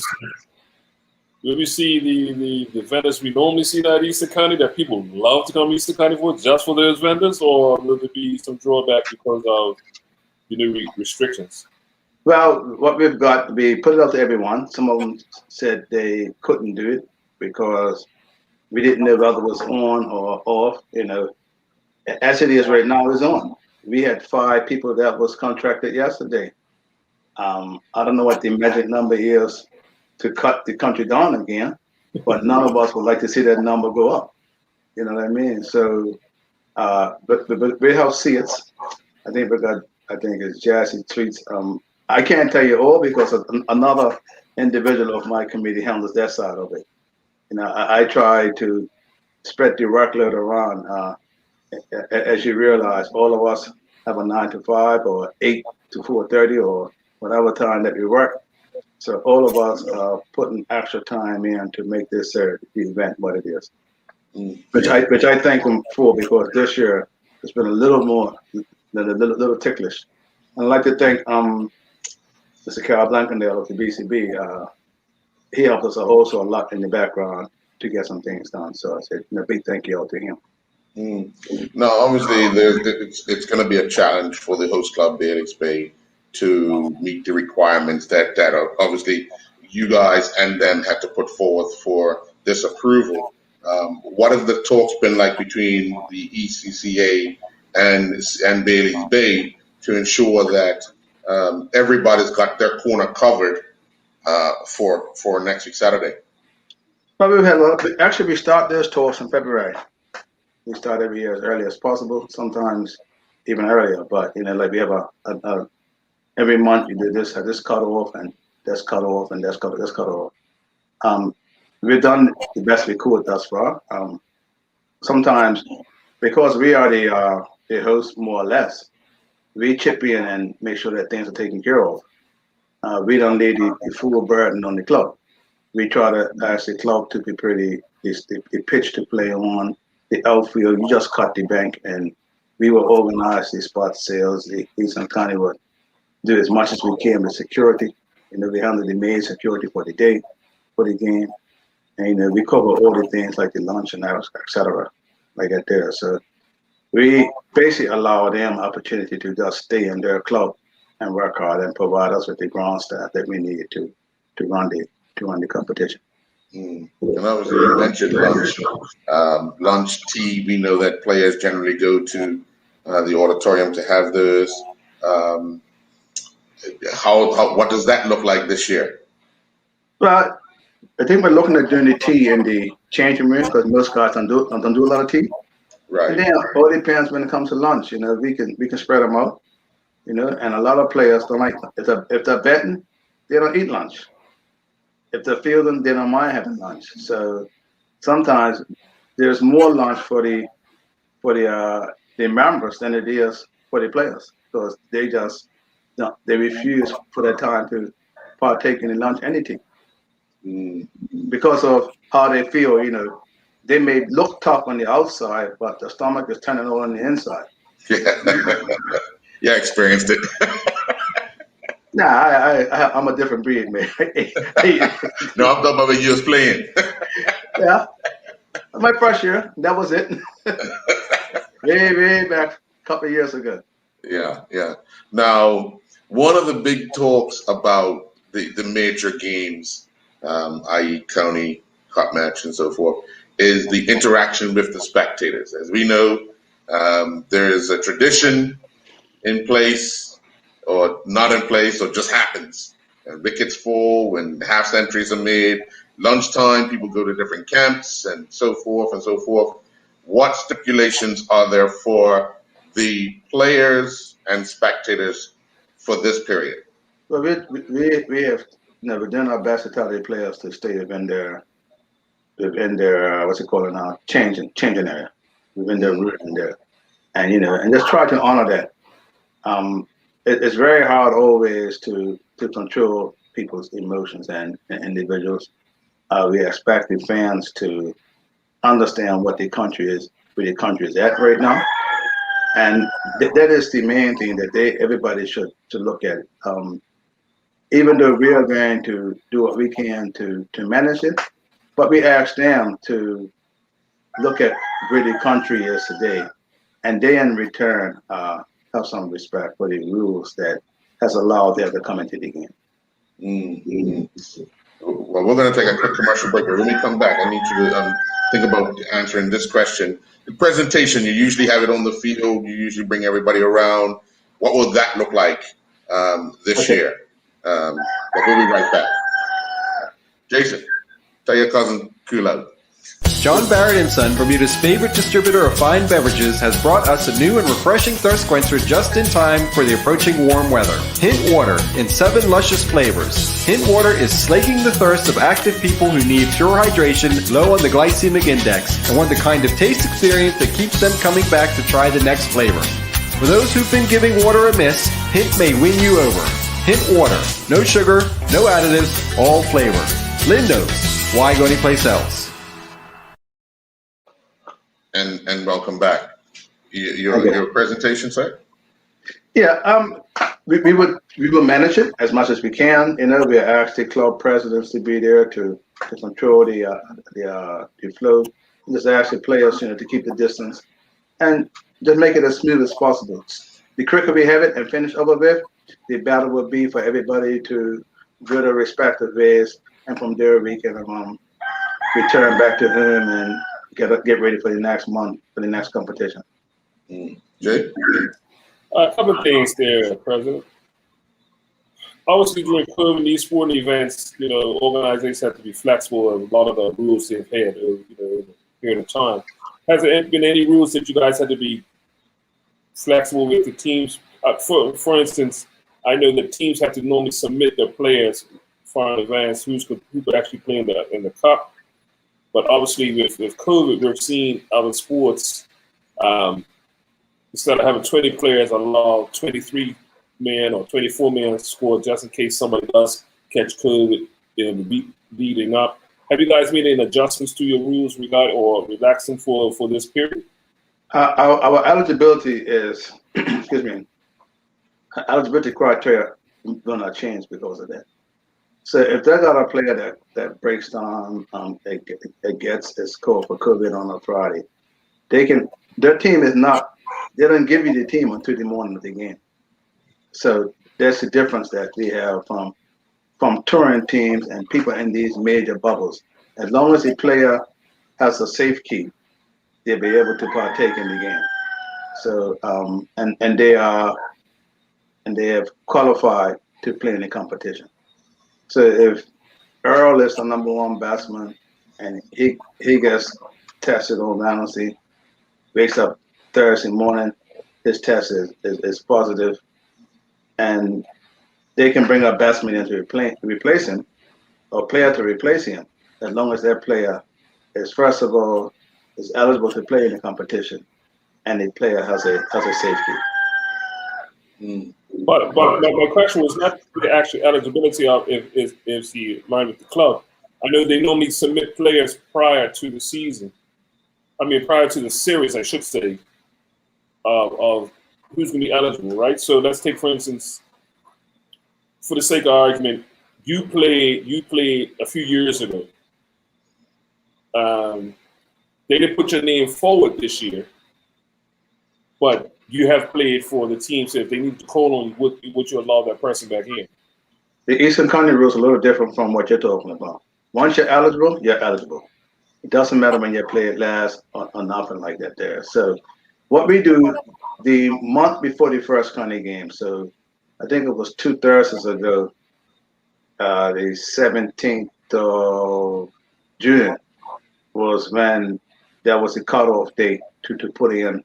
S3: Will we see the vendors we normally see at Eastern County that people love to come to Eastern County for, just for those vendors, or will there be some drawback because of restrictions?
S5: Well, what we've got, we put it out to everyone. Some of them said they couldn't do it because we didn't know whether it was on or off. As it is right now, it's on. We had 5 people that was contracted yesterday. I don't know what the magic number is to cut the country down again, but none of us would like to see that number go up. You know what I mean? So, but we have seats. I think it's Jassy tweets. I can't tell you all because another individual of my committee handles that side of it. I try to spread the workload around. As you realize, all of us have a 9 to 5 or 8 to 4:30 or whatever time that we work. So all of us are putting extra time in to make this event what it is, which I thank them for, because this year it's been a little more little ticklish. And I'd like to thank Mr. Carol Blankendale of the BCB. He helped us also a lot in the background to get some things done. So I said, a big thank you all to him.
S1: No, obviously, it's going to be a challenge for the host club, Bailey's Bay, to meet the requirements that are obviously you guys and them had to put forth for this approval. What have the talks been like between the ECCA and Bailey's Bay to ensure that everybody's got their corner covered for next week Saturday?
S5: Well, we start those talks in February. We start every year as early as possible, sometimes even earlier. But like we have a every month you do this cut off and that's cut off and that's cut off. We've done the best we could thus far. Sometimes because we are the host more or less, we chip in and make sure that things are taken care of. We don't lay the full burden on the club. We try to ask the club to be pretty, the pitch to play on, the outfield, you just cut the bank, and we will organize the spot sales. The Eastern County will do as much as we can with security. We handle the main security for the day, for the game. And we cover all the things like the lunch and etc. like that there. So we basically allow them opportunity to just stay in their club and work hard and provide us with the ground staff that we need to run the competition.
S1: And obviously you mentioned lunch, tea. We know that players generally go to the auditorium to have those. What does that look like this year?
S5: Well, I think we're looking at doing the tea in the changing room because most guys don't do a lot of tea.
S1: Right.
S5: And then all depends when it comes to lunch. We can spread them out. And a lot of players don't like if they're betting, they don't eat lunch. If they're fielding, they don't mind having lunch. So sometimes there's more lunch for the members than it is for the players because they refuse for that time to partake in the lunch anything because of how they feel. They may look tough on the outside, but the stomach is turning on the inside.
S1: Yeah, experienced it.
S5: Nah, I'm a different breed, man.
S1: No, I'm talking about when you was playing.
S5: Yeah, my first year, that was it. way back a couple of years ago.
S1: Yeah. Now, one of the big talks about the major games, i.e. county, cup match, and so forth, is the interaction with the spectators. As we know, there is a tradition in place or not in place or just happens. And wickets fall when half centuries are made. Lunchtime, people go to different camps and so forth and so forth. What stipulations are there for the players and spectators for this period?
S5: Well, we have we've done our best to tell the players to stay within their what's it called now, changing area, within their route in there, and and just try to honor that. It's very hard always to control people's emotions and individuals. We expect the fans to understand what the country is, where the country is at right now, and that is the main thing that everybody should look at. Even though we are going to do what we can to manage it, but we ask them to look at where the country is today, and they in return have some respect for the rules that has allowed them to come into the game.
S1: Mm-hmm. Well, we're going to take a quick commercial break, but when we come back, I need you to think about answering this question. The presentation, you usually have it on the field, you usually bring everybody around. What will that look like this year? But we'll be right back. Jason, tell your cousin Kulo.
S4: John Barrett & Son, Bermuda's favorite distributor of fine beverages, has brought us a new and refreshing thirst quencher just in time for the approaching warm weather. Hint Water in 7 luscious flavors. Hint Water is slaking the thirst of active people who need pure hydration, low on the glycemic index, and want the kind of taste experience that keeps them coming back to try the next flavor. For those who've been giving water a miss, Hint may win you over. Hint Water. No sugar, no additives, all flavor. Lindo's. Why go anyplace else?
S1: And welcome back. Your presentation, sir?
S5: Yeah, we will manage it as much as we can. You know, we ask the club presidents to be there to control the flow. Just ask the players, you know, to keep the distance and just make it as smooth as possible. The quicker we have it and finish over with, the better will be for everybody to go to respective ways, and from there we can return back to home and get ready for the next month for the next competition.
S1: Jay?
S3: A couple of things there, President. Obviously, during COVID, these sporting events, you know, organizations have to be flexible, and a lot of the rules they've had, you know, in a period of time. Has there been any rules that you guys had to be flexible with the teams? For instance, I know that teams have to normally submit their players far in advance who could actually play in the cup. But obviously, with COVID, we're seeing other sports. Instead of having 20 players, allow 23 men or 24 men score just in case somebody does catch COVID and beating up. Have you guys made any adjustments to your rules regarding or relaxing for this period?
S5: Our eligibility is, excuse me, eligibility criteria will not change because of that. So if they got a player that breaks down, it gets a score for COVID on a Friday, their team is not. They don't give you the team until the morning of the game. So that's the difference that we have from touring teams and people in these major bubbles. As long as the player has a safe key, they'll be able to partake in the game. So and they have qualified to play in the competition. So if Earl is the #1 batsman and he gets tested on Wednesday, wakes up Thursday morning, his test is positive, and they can bring a batsman in to replace him, or player to replace him, as long as that player is, first of all, is eligible to play in the competition, and the player has a safety.
S3: But my question was not the actual eligibility of if he aligned with the club. I know they normally submit players prior to the season. I mean, prior to the series, I should say, of who's going to be eligible, right? So let's take, for instance, for the sake of argument, you played a few years ago. They didn't put your name forward this year, but you have played for the team. So if they need to call on you, would you allow that person back in?
S5: The Eastern County rules are a little different from what you're talking about. Once you're eligible, you're eligible. It doesn't matter when you played last or nothing like that there. So what we do the month before the first county game, so I think it was 2 Thursdays ago, the 17th of June was when that was the cutoff date to put in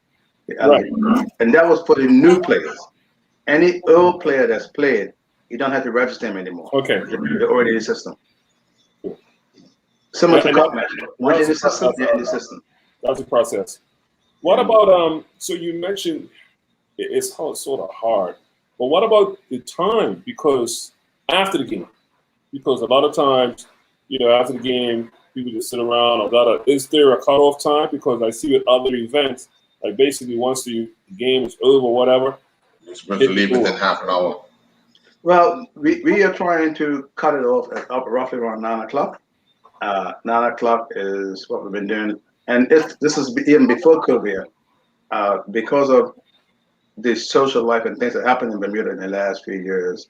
S5: the eligible. Right. And that was for the new players. Any old player that's played, you don't have to register him anymore.
S3: Okay.
S5: They're already in the system. Similar to cup match. Once you're in the system, you're in the system.
S3: That's the process. What about so you mentioned it's sort of hard, but what about the time? Because after the game, because a lot of times, you know, after the game, people just sit around or is there a cutoff time? Because I see with other events, like basically once the game is over, whatever,
S1: you're supposed to leave within half an hour.
S5: Well, we are trying to cut it off at roughly around 9 o'clock. 9 o'clock is what we've been doing. And this is even before COVID, because of the social life and things that happened in Bermuda in the last few years,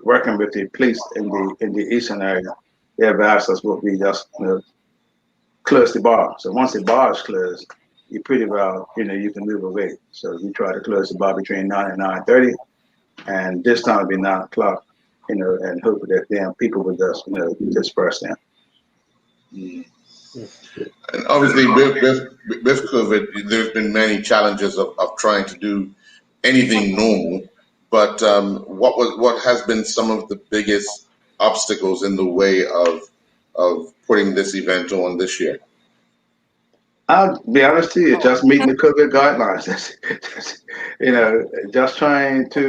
S5: working with the police in the eastern area, they have asked us what we just close the bar. So once the bar is closed, you pretty well, you can move away. So we try to close the bar between 9 and 9:30, and this time it'll be 9 o'clock, and hope that people will just disperse them.
S1: And obviously, with COVID, there's been many challenges of trying to do anything normal. But what has been some of the biggest obstacles in the way of putting this event on this year?
S5: I'll be honest to you, just meeting the COVID guidelines. Just trying to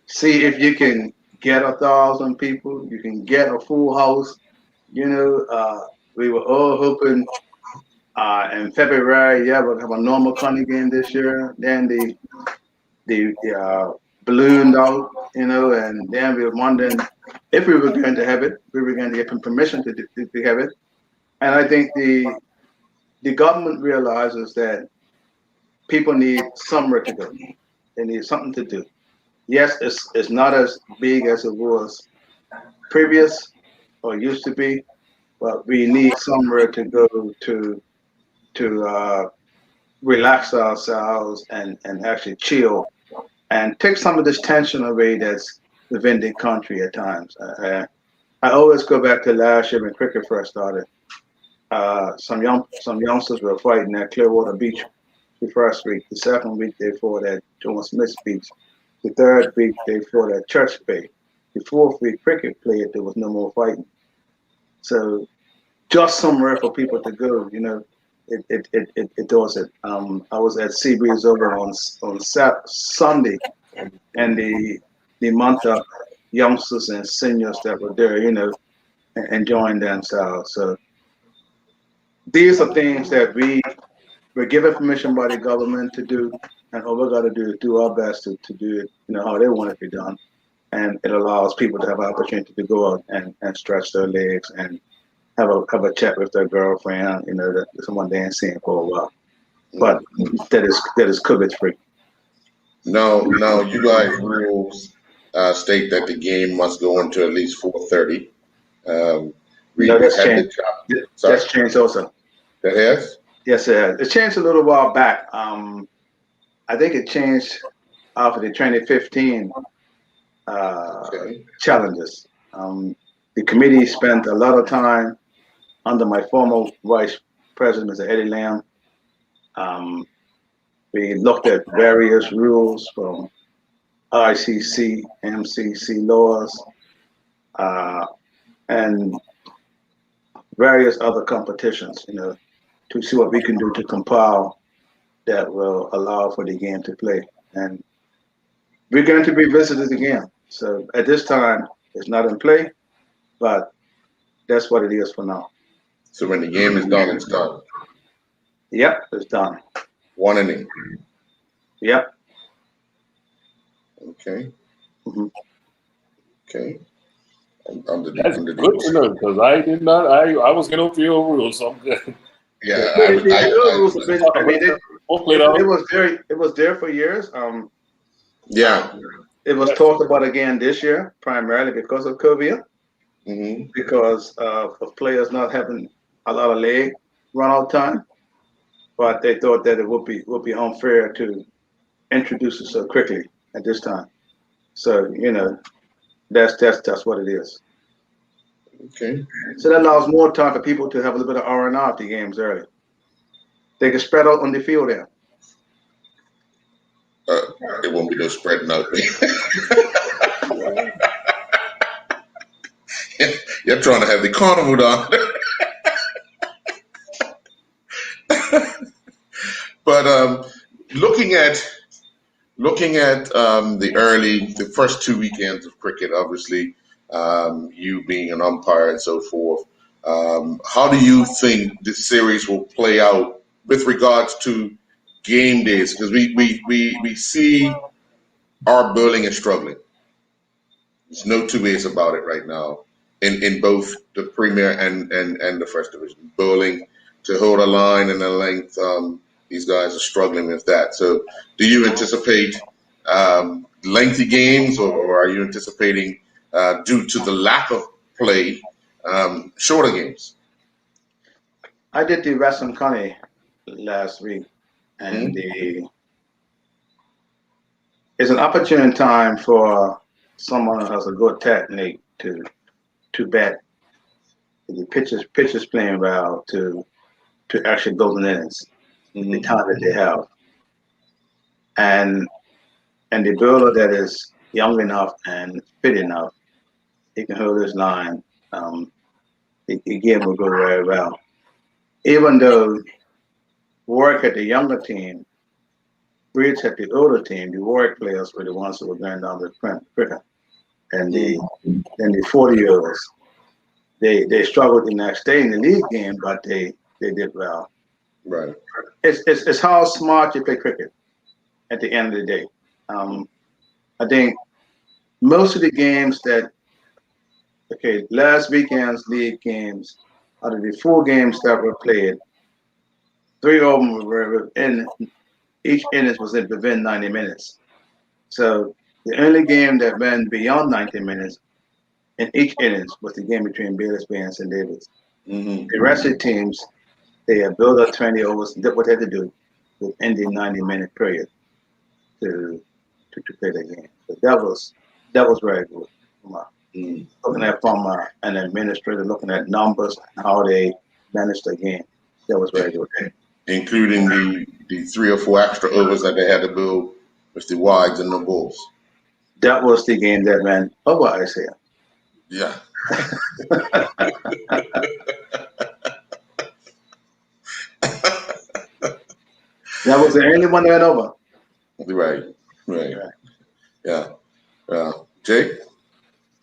S5: see if you can get 1,000 people, you can get a full house. We were all hoping in February, we'll have a normal county game this year. Then the ballooned out, and then we were wondering if we were going to have it. We were going to get permission to have it. And I think the government realizes that people need somewhere to go. They need something to do. Yes, it's not as big as it was previous or used to be, but we need somewhere to go to relax ourselves and actually chill and take some of this tension away that's within the country at times. I always go back to last year when cricket first started. Some youngsters were fighting at Clearwater Beach the first week. The second week they fought at John Smith Beach. The third week they fought at Church Bay. The fourth week cricket played, there was no more fighting. So just somewhere for people to go, it does it. I was at Seabreeze over on Sunday, and the amount of youngsters and seniors that were there, enjoying themselves. So these are things that we're given permission by the government to do, and all we got to do is do our best to do it, how they want it to be done. And it allows people to have an opportunity to go out and stretch their legs and have a chat with their girlfriend, that someone they ain't seen for a while. But that is COVID free.
S1: No, you guys rules state that the game must go into at least 4:30.
S5: That's changed. That's changed also.
S1: That has?
S5: Yes, it has. It changed a little while back. I think it changed after the 2015 challenges. The committee spent a lot of time under my former vice president, Mr. Eddie Lamb. We looked at various rules from ICC, MCC laws, and various other competitions, to see what we can do to compile that will allow for the game to play. And we're going to be visited again. So at this time, it's not in play, but that's what it is for now.
S1: So when the game is done, it's done.
S5: Yep, it's done.
S1: One inning.
S5: Yep.
S1: Okay.
S5: Mm-hmm.
S1: Okay.
S3: That's good to know, because I did not. I was going to field rules, so I'm good.
S1: Yeah,
S5: it was there for years.
S1: Yeah.
S5: It was talked about again this year, primarily because of COVID, because of players not having a lot of leg run out time. But they thought that it would be unfair to introduce it so quickly at this time. So that's what it is.
S1: Okay.
S5: So that allows more time for people to have a little bit of R&R at the games early. They can spread out on the field there.
S1: It won't be no spreading out. You're trying to have the carnival down. But looking at the first 2 weekends of cricket, obviously, you being an umpire and so forth, how do you think this series will play out with regards to game days? Because we see our bowling is struggling. There's no two ways about it right now in both the Premier and the First Division. Bowling to hold a line and a length, these guys are struggling with that. So do you anticipate lengthy games, or are you anticipating, due to the lack of play, shorter games?
S5: I did the Western County last week, and it's an opportune time for someone who has a good technique to bat. The pitchers playing well to actually go in innings, the time that they have, and the bowler that is young enough and fit enough, he can hold his line. The game will go very well. Even though Warwick had the younger team, Bridge had the older team, the Warwick players were the ones who were going down the cricket. And the 40-year-olds, they struggled the next day in the league game, but they did well.
S1: Right.
S5: It's how smart you play cricket at the end of the day. I think most of the games last weekend's league games, out of the 4 games that were played, 3 of them were within, each innings was within 90 minutes. So the only game that went beyond 90 minutes in each innings was the game between Bayless Bay and St. David's.
S1: Mm-hmm.
S5: The rest of the teams, they had built up 20 overs and did what they had to do within the 90-minute period to play the game. So that was very good. Looking at from an administrator, looking at numbers and how they managed the game, that was very good.
S1: Including the 3 or 4 extra overs that they had to build with the wides and the balls.
S5: That was the game that went over, I say.
S1: Yeah.
S5: That was the only one that went over.
S1: Right. Yeah. Jay?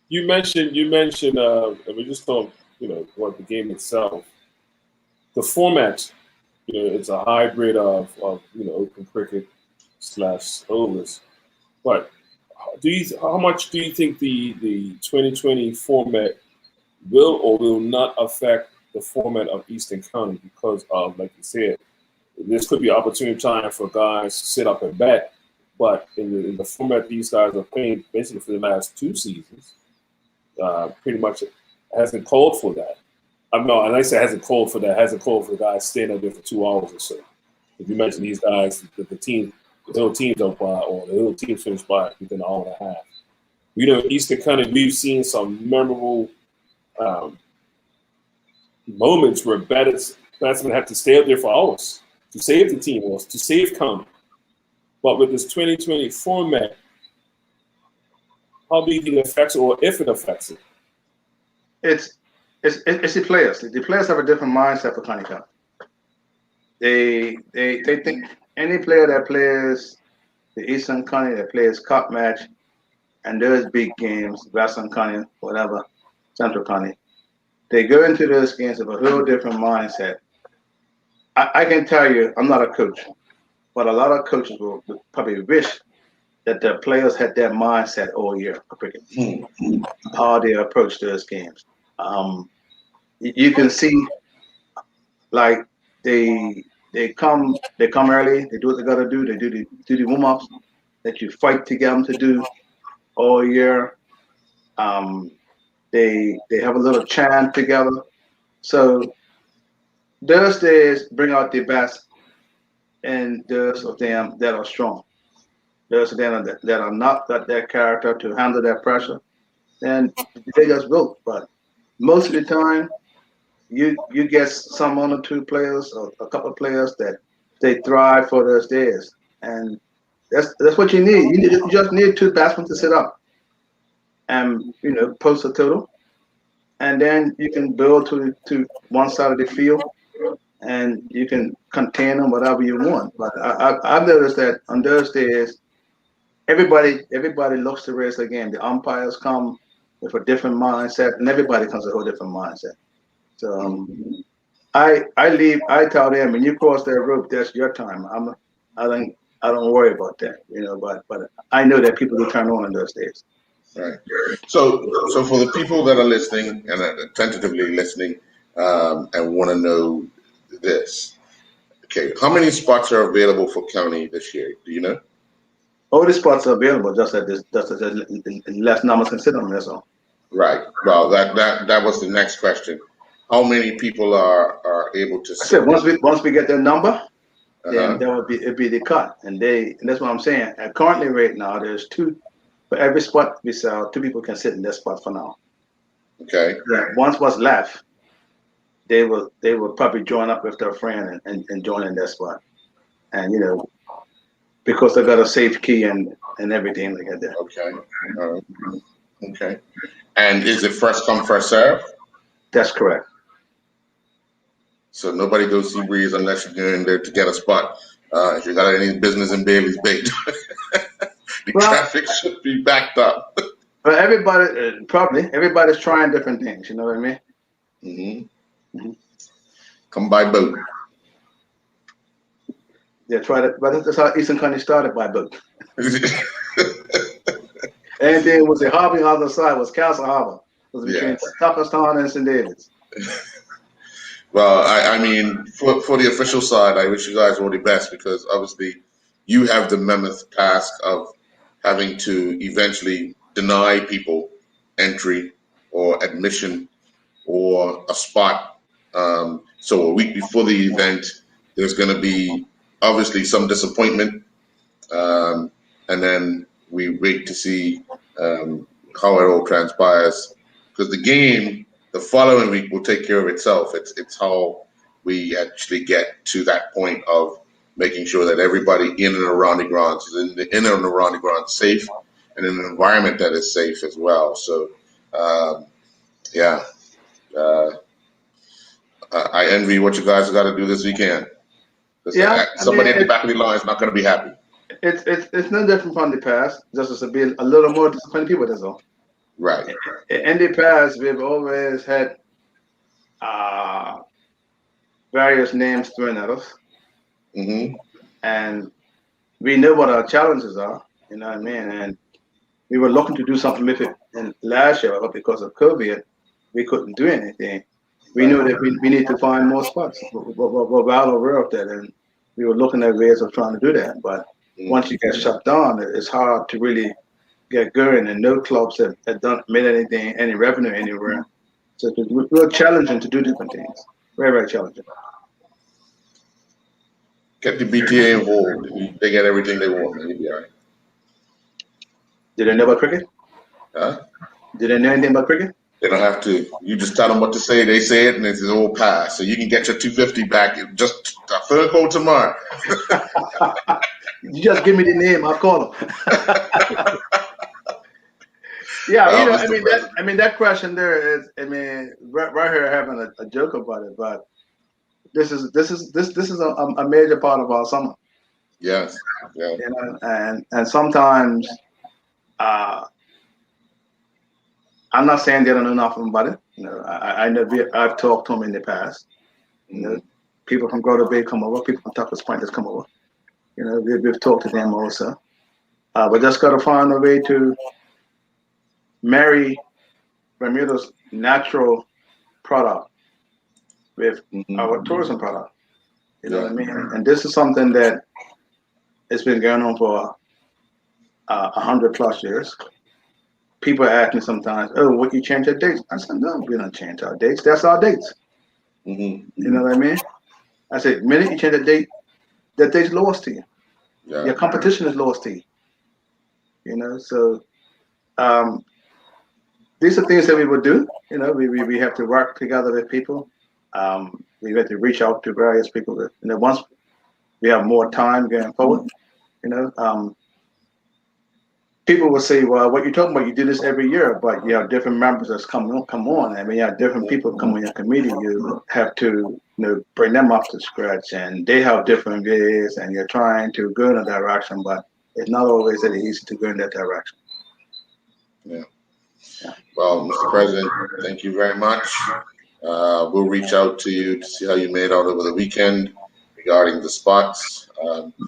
S3: You mentioned, and we just talked, about the game itself. The format, it's a hybrid of open cricket / overs. But how much do you think the 2020 format will or will not affect the format of Eastern County because of, like you said, this could be an opportune time for guys to sit up and bat, but in the format these guys are playing basically for the last 2 seasons, pretty much hasn't called for that. And I say hasn't called for that, hasn't called for the guys staying up there for 2 hours or so. If you mention these guys, the little teams don't by, or the little teams finish by within an hour and a half. Eastern County, we've seen some memorable moments where batsmen have to stay up there for hours to save the team or to save county. But with this 2020 format, how do you think it affects, or if it affects it?
S5: It's the players. The players have a different mindset for County Cup. They think any player that plays the Eastern County, that plays cup match, and those big games, Western County, whatever, Central County, they go into those games with a whole different mindset. I can tell you, I'm not a coach, but a lot of coaches will probably wish that their players had that mindset all year for cricket, how they approach those games. You can see, like they come early, they do what they gotta do, they do the warm-ups that you fight to get them to do all year. They have a little chant together. So those days bring out the best in those of them that are strong. Those of them that are not got that character to handle that pressure, then they just will. But most of the time, you get some 1 or 2 players or a couple of players that they thrive for those days, and that's what you need. You just need 2 batsmen to sit up and post a total, and then you can build to one side of the field, and you can contain them whatever you want. But I've noticed that on those days, everybody looks to race the game. The umpires come with a different mindset, and everybody comes with a whole different mindset. So I tell them, when you cross that rope, that's your time. I don't worry about that, But I know that people will turn on in those days.
S1: Right. So for the people that are listening and are tentatively listening and want to know this, okay, how many spots are available for county this year? Do you know?
S5: All the spots are available, just less numbers can sit on them. That's all.
S1: Right. Well, that was the next question. How many people are able to?
S5: I said once we get their number, then it'd be the cut, and that's what I'm saying. And currently, right now, there's 2 for every spot we sell. 2 people can sit in that spot for now.
S1: Okay.
S5: Yeah. Once what's left, they will probably join up with their friend and join in that spot, and because they got a safe key and everything like that.
S1: Okay. Okay. And is it first come, first serve?
S5: That's correct.
S1: So nobody goes see Breeze unless you're going there to get a spot. If you got any business in Bailey's Bay, traffic should be backed up.
S5: But everybody's trying different things. You know what I mean?
S1: Mm-hmm. Come by boat.
S5: Yeah, but that's how Eastern County started, by boat. And then was the Harvey on the other side was Castle Harbor. It was between
S1: Yes.
S5: Tuckerstown and St. David's.
S1: Well, I mean, for the official side, I wish you guys all the best because obviously you have the mammoth task of having to eventually deny people entry or admission or a spot. So a week before the event, there's going to be obviously some disappointment. And then we wait to see how it all transpires because the game the following week will take care of itself. It's how we actually get to that point of making sure that everybody in and around the grounds is in and around the grounds safe and in an environment that is safe as well. So, yeah, I envy what you guys got to do this weekend.
S5: Yeah,
S1: Somebody at the back of the line is not going to be happy.
S5: It's no different from the past. Just to be a little more disappointed people. That's all.
S1: Right.
S5: In the past, we've always had various names thrown at us, and we know what our challenges are. You know what I mean? And we were looking to do something with it. And last year, but because of COVID, we couldn't do anything. We knew that we need to find more spots. We're well aware of that, and we were looking at ways of trying to do that. But once you get shut down, it's hard to really get going, and no clubs have done made any revenue anywhere. So it's real challenging to do different things. Very, very challenging.
S1: Get the BTA involved. They get everything they want. You'll be all right.
S5: Did they know about cricket?
S1: Huh?
S5: Did they know anything about cricket?
S1: They don't have to. You just tell them what to say. They say it, and it's all passed. So you can get your 250 back. Just a phone call tomorrow.
S5: You just give me the name. I'll call them. Yeah, you know, that question there is, right here having a joke about it, but this is a major part of our summer.
S1: Yes. Yeah.
S5: You know, and sometimes I'm not saying they don't know nothing about it. You know, I know I've talked to them in the past. You know, people from Grotto Bay come over, people from Tuckers Point has come over. You know, we've talked to them also. We just got to find a way to marry Bermuda's natural product with our tourism product. You know what I mean? And this is something that has been going on for 100+ years. People ask me sometimes, "Oh, would you change your dates?" I said, "No, we don't change our dates. That's our dates." You know what I mean? I said, "The minute you change a date, that date's lost to you.
S1: Yeah.
S5: Your competition is lost to you." You know, so these are things that we would do. You know, we have to work together with people. We have to reach out to various people. You know, once we have more time going forward, you know, people will say, "Well, what you're talking about, you do this every year, but you have different members that's come on. I mean, you have different people come on your committee. You have to, bring them up to scratch, and they have different ways, and you're trying to go in a direction, but it's not always that easy to go in that direction."
S1: Yeah. Well, Mr. President, thank you very much. We'll reach out to you to see how you made out over the weekend regarding the spots.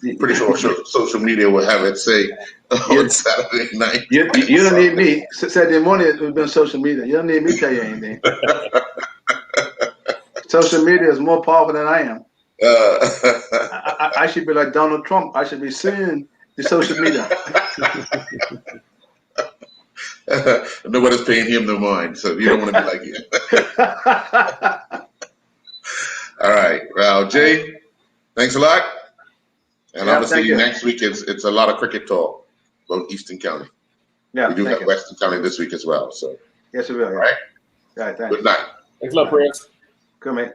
S1: Pretty sure social media will have it say on Saturday night.
S5: You don't need me. Saturday morning it's been social media. You don't need me to tell you anything. Social media is more powerful than I am. I should be like Donald Trump. I should be suing the social media.
S1: Nobody's paying him no mind, so you don't want to be like him. All right. Well, Jay, thanks a lot. And obviously next week it's a lot of cricket talk about Eastern County.
S5: Yeah,
S1: we do have Western County this week as well. So
S5: yes, we will.
S1: all right.
S5: All right, thanks.
S1: Good night.
S3: Thanks a lot, Prince.
S5: Good, mate.